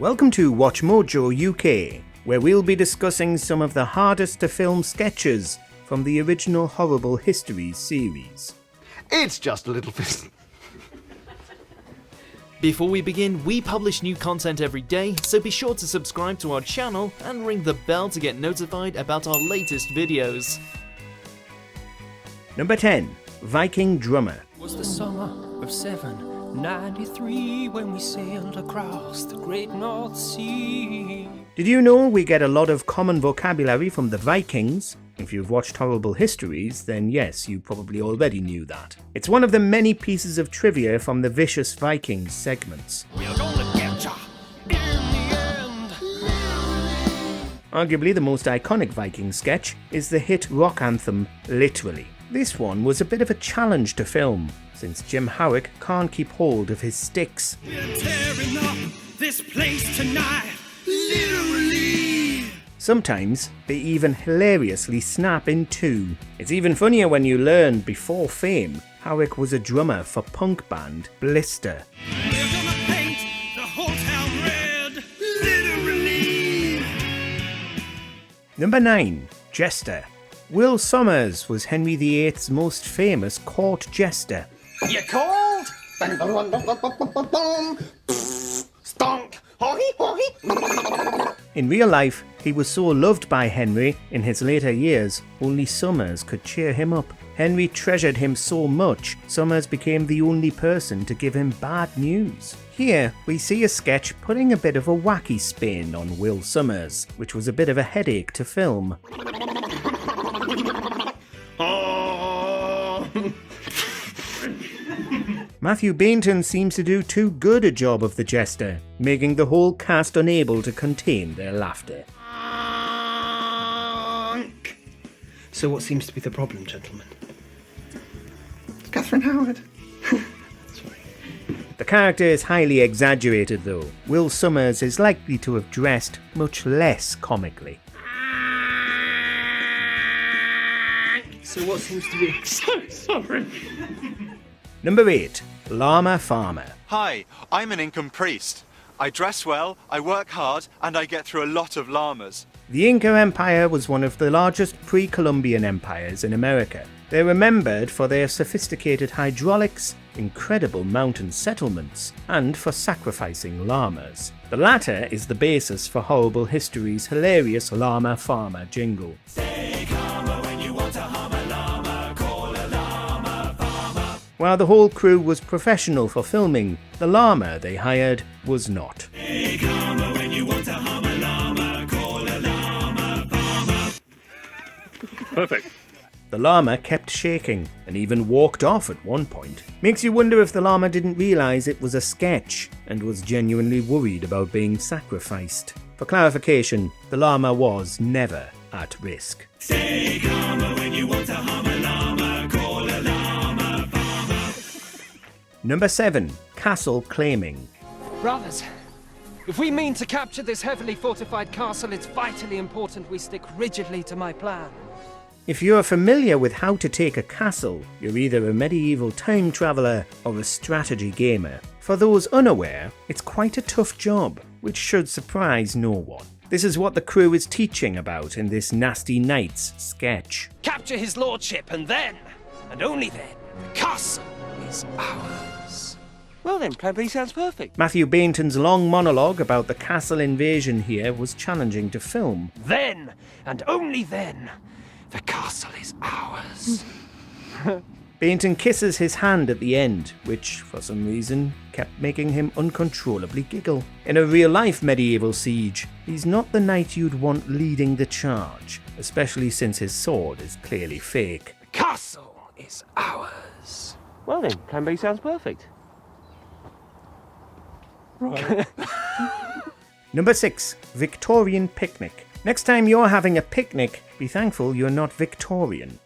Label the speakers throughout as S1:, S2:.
S1: Welcome to WatchMojo UK, where we'll be discussing some of the hardest to film sketches from the original Horrible Histories series.
S2: It's just a little fist.
S3: Before we begin, we publish new content every day, so be sure to subscribe to our channel and ring the bell to get notified about our latest videos.
S1: Number 10. Viking Drummer.
S4: It was the summer of 793 when we sailed across the great North Sea.
S1: Did you know we get a lot of common vocabulary from the Vikings? If you've watched Horrible Histories, then yes, you probably already knew that. It's one of the many pieces of trivia from the Vicious Vikings segments.
S4: We're gonna get ya in the end.
S1: Arguably the most iconic Viking sketch is the hit rock anthem, Literally. This one was a bit of a challenge to film, since Jim Howick can't keep hold of his sticks.
S4: We're tearing up this place tonight, literally.
S1: Sometimes they even hilariously snap in two. It's even funnier when you learn, before fame, Howick was a drummer for punk band Blister.
S4: We're gonna paint the whole town red, literally.
S1: Number 9. Jester. Will Sommers was Henry VIII's most famous court jester.
S4: You called? Stonk.
S1: In real life, he was so loved by Henry in his later years, only Sommers could cheer him up. Henry treasured him so much, Sommers became the only person to give him bad news. Here, we see a sketch putting a bit of a wacky spin on Will Sommers, which was a bit of a headache to film. Matthew Baynton seems to do too good a job of the jester, making the whole cast unable to contain their laughter.
S5: So what seems to be the problem, gentlemen?
S2: Catherine Howard.
S5: Sorry.
S1: The character is highly exaggerated though. Will Sommers is likely to have dressed much less comically.
S5: So what seems to be...
S2: So sorry.
S1: Number 8. Llama Farmer.
S6: Hi, I'm an Incan priest. I dress well, I work hard, and I get through a lot of llamas.
S1: The Inca Empire was one of the largest pre-Columbian empires in America. They're remembered for their sophisticated hydraulics, incredible mountain settlements, and for sacrificing llamas. The latter is the basis for Horrible History's hilarious Llama Farmer jingle. While the whole crew was professional for filming, the llama they hired was not.
S2: Perfect.
S1: The llama kept shaking and even walked off at one point. Makes you wonder if the llama didn't realise it was a sketch and was genuinely worried about being sacrificed. For clarification, the llama was never at risk.
S4: Stay calmer when you want to harm a llama, call a llama farmer.
S1: Number 7. Castle Claiming.
S7: Brothers, if we mean to capture this heavily fortified castle, it's vitally important we stick rigidly to my plan.
S1: If you're familiar with how to take a castle, you're either a medieval time traveller or a strategy gamer. For those unaware, it's quite a tough job, which should surprise no one. This is what the crew is teaching about in this Nasty Nights sketch.
S7: Capture his lordship, and then, and only then, the castle is ours.
S5: Well then, Plan B sounds perfect.
S1: Matthew Baynton's long monologue about the castle invasion here was challenging to film.
S7: Then, and only then, the castle is ours.
S1: Baynton kisses his hand at the end, which, for some reason, kept making him uncontrollably giggle. In a real-life medieval siege, he's not the knight you'd want leading the charge, especially since his sword is clearly fake.
S7: The castle is ours.
S5: Well then, Plan B sounds perfect.
S2: Right.
S1: Number 6. Victorian Picnic. Next time you're having a picnic, be thankful you're not Victorian.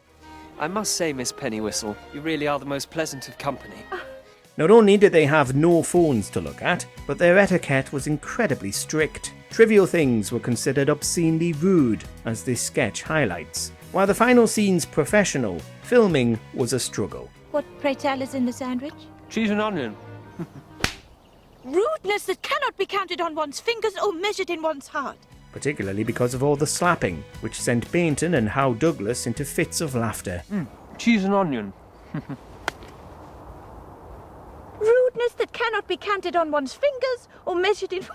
S7: I must say, Miss Pennywhistle, you really are the most pleasant of company.
S1: Not only did they have no phones to look at, but their etiquette was incredibly strict. Trivial things were considered obscenely rude, as this sketch highlights. While the final scene's professional, filming was a struggle.
S8: What, pray tell, is in the sandwich?
S5: Cheese and onion.
S8: Rudeness that cannot be counted on one's fingers or measured in one's heart.
S1: Particularly because of all the slapping, which sent Baynton and How Douglas into fits of laughter.
S7: Cheese and onion.
S8: Rudeness that cannot be counted on one's fingers or measured in...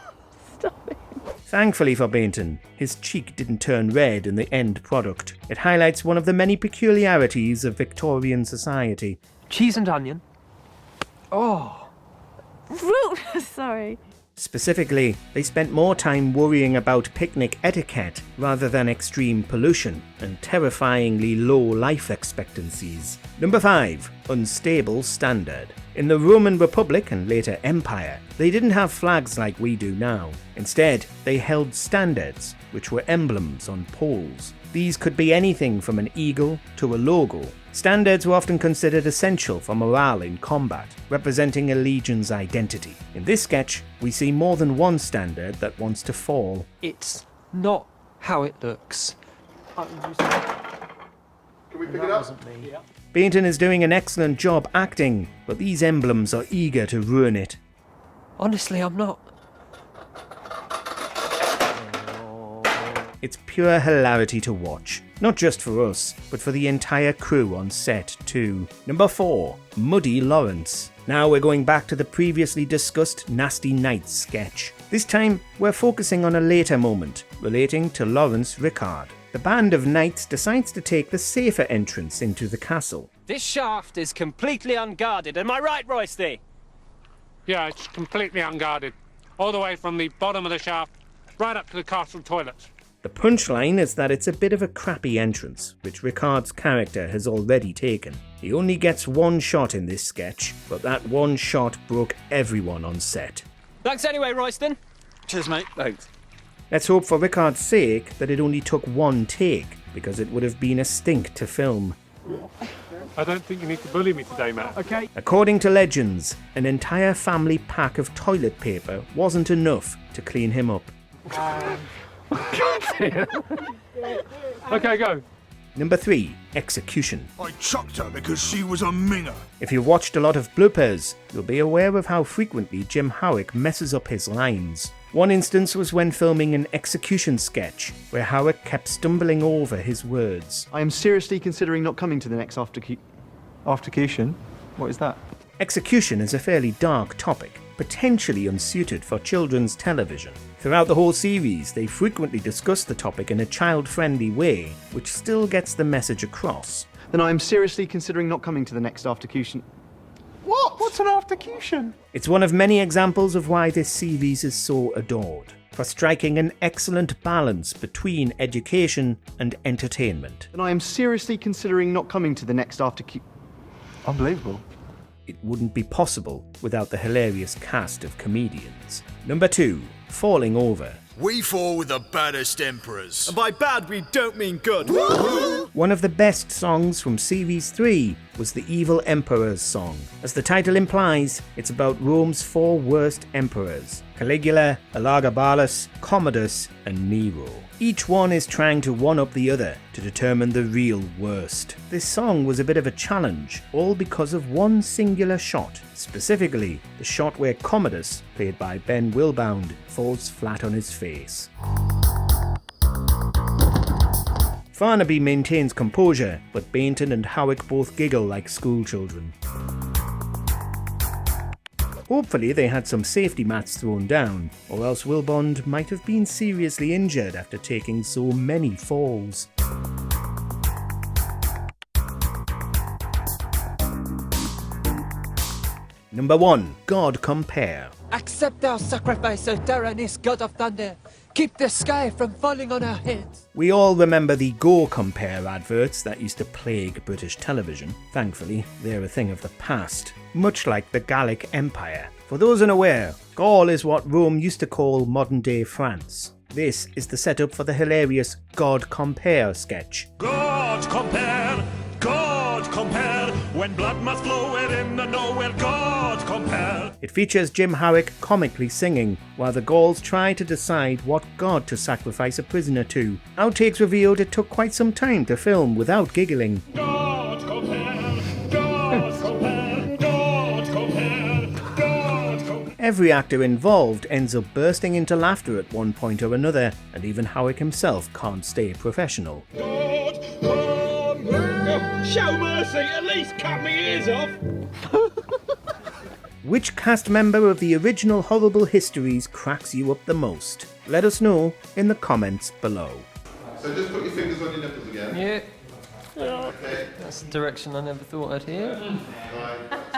S8: Stop it.
S1: Thankfully for Baynton, his cheek didn't turn red in the end product. It highlights one of the many peculiarities of Victorian society.
S7: Cheese and onion. Oh.
S8: Rude. Sorry.
S1: Specifically, they spent more time worrying about picnic etiquette rather than extreme pollution and terrifyingly low life expectancies. Number 5. Unstable standard. In the Roman Republic and later Empire, they didn't have flags like we do now. Instead, they held standards, which were emblems on poles. These could be anything from an eagle to a logo. Standards were often considered essential for morale in combat, representing a legion's identity. In this sketch, we see more than one standard that wants to fall.
S7: It's not how it looks.
S2: Can we pick it up?
S1: Baynton is doing an excellent job acting, but these emblems are eager to ruin it.
S7: Honestly, I'm not.
S1: It's pure hilarity to watch, not just for us, but for the entire crew on set too. Number 4. Muddy Lawrence. Now we're going back to the previously discussed Nasty Nights sketch. This time, we're focusing on a later moment, relating to Lawrence Rickard. The band of knights decides to take the safer entrance into the castle.
S7: This shaft is completely unguarded, am I right, Roysty?
S9: Yeah, it's completely unguarded. All the way from the bottom of the shaft, right up to the castle toilets.
S1: The punchline is that it's a bit of a crappy entrance, which Rickard's character has already taken. He only gets one shot in this sketch, but that one shot broke everyone on set.
S7: Thanks anyway, Royston.
S6: Cheers, mate.
S7: Thanks.
S1: Let's hope for Rickard's sake that it only took one take, because it would have been a stink to film.
S9: I don't think you need to bully me today, Matt.
S7: Okay.
S1: According to legends, an entire family pack of toilet paper wasn't enough to clean him up.
S9: Okay, go.
S1: Number 3. Execution.
S2: I chucked her because she was a minger.
S1: If you've watched a lot of bloopers, you'll be aware of how frequently Jim Howick messes up his lines. One instance was when filming an execution sketch, where Howick kept stumbling over his words.
S10: I am seriously considering not coming to the next Aftercution? What is that?
S1: Execution is a fairly dark topic, potentially unsuited for children's television. Throughout the whole series, they frequently discuss the topic in a child-friendly way, which still gets the message across.
S10: Then I am seriously considering not coming to the next Aftercution.
S2: What? What's an Aftercution?
S1: It's one of many examples of why this series is so adored, for striking an excellent balance between education and entertainment.
S10: Then I am seriously considering not coming to the next Aftercution. Unbelievable.
S1: It wouldn't be possible without the hilarious cast of comedians. Number 2. Falling Over.
S2: We fall with the baddest emperors. And by bad, we don't mean good.
S1: One of the best songs from Series 3 was the Evil Emperor's song. As the title implies, it's about Rome's 4 worst emperors: Caligula, Elagabalus, Commodus, and Nero. Each one is trying to one-up the other to determine the real worst. This song was a bit of a challenge, all because of one singular shot, specifically the shot where Commodus, played by Ben Wilbound, falls flat on his face. Farnaby maintains composure, but Baynton and Howick both giggle like schoolchildren. Hopefully they had some safety mats thrown down, or else Wilbond might have been seriously injured after taking so many falls. Number 1. God Compare.
S7: Accept our sacrifice, O Tyrannus, God of Thunder. Keep the sky from falling on our heads.
S1: We all remember the Go Compare adverts that used to plague British television. Thankfully, they're a thing of the past, much like the Gallic Empire. For those unaware, Gaul is what Rome used to call modern-day France. This is the setup for the hilarious God Compare sketch.
S11: God compare, when blood must flow wherein and nowhere, God compare.
S1: It features Jim Howick comically singing, while the Gauls try to decide what god to sacrifice a prisoner to. Outtakes revealed it took quite some time to film without giggling.
S11: God compare, God compare, God compare, God compare.
S1: Every actor involved ends up bursting into laughter at one point or another, and even Howick himself can't stay professional.
S11: Show mercy, at least cut me ears off!
S1: Which cast member of the original Horrible Histories cracks you up the most? Let us know in the comments below.
S12: So just put your fingers on your nipples again.
S4: Yeah. Okay. That's a direction I never thought I'd hear.
S12: Right.